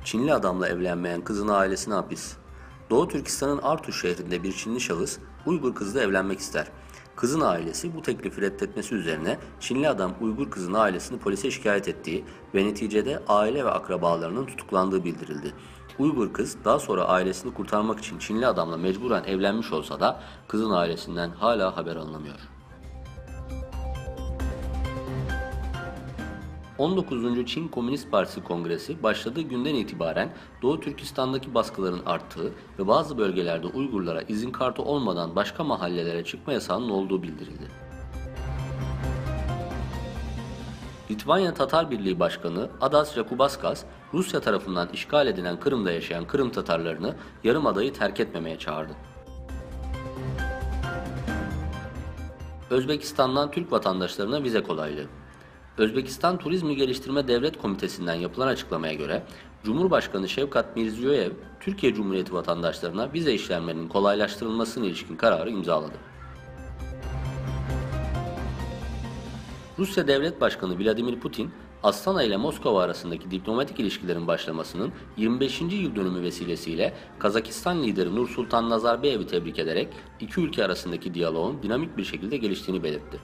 Çinli adamla evlenmeyen kızın ailesine hapis. Doğu Türkistan'ın Artuş şehrinde bir Çinli şahıs Uygur kızla evlenmek ister. Kızın ailesi bu teklifi reddetmesi üzerine Çinli adam Uygur kızın ailesini polise şikayet ettiği ve neticede aile ve akrabalarının tutuklandığı bildirildi. Uygur kız daha sonra ailesini kurtarmak için Çinli adamla mecburen evlenmiş olsa da kızın ailesinden hala haber alınamıyor. 19. Çin Komünist Partisi Kongresi başladığı günden itibaren Doğu Türkistan'daki baskıların arttığı ve bazı bölgelerde Uygurlara izin kartı olmadan başka mahallelere çıkma yasağının olduğu bildirildi. Litvanya Tatar Birliği Başkanı Adas Jakubaskas, Rusya tarafından işgal edilen Kırım'da yaşayan Kırım Tatarlarını yarımadayı terk etmemeye çağırdı. Özbekistan'dan Türk vatandaşlarına vize kolaylığı. Özbekistan Turizmi Geliştirme Devlet Komitesi'nden yapılan açıklamaya göre, Cumhurbaşkanı Şevkat Mirziyoyev, Türkiye Cumhuriyeti vatandaşlarına vize işlemlerinin kolaylaştırılmasına ilişkin kararı imzaladı. Rusya Devlet Başkanı Vladimir Putin, Astana ile Moskova arasındaki diplomatik ilişkilerin başlamasının 25. yıl dönümü vesilesiyle Kazakistan lideri Nursultan Nazarbayev'i tebrik ederek iki ülke arasındaki diyaloğun dinamik bir şekilde geliştiğini belirtti.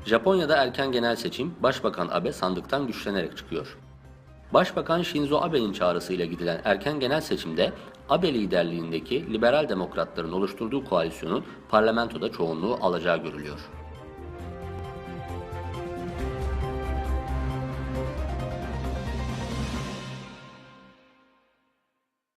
Japonya'da erken genel seçim, Başbakan Abe sandıktan güçlenerek çıkıyor. Başbakan Shinzo Abe'nin çağrısıyla gidilen erken genel seçimde Abe liderliğindeki liberal demokratların oluşturduğu koalisyonun parlamentoda çoğunluğu alacağı görülüyor.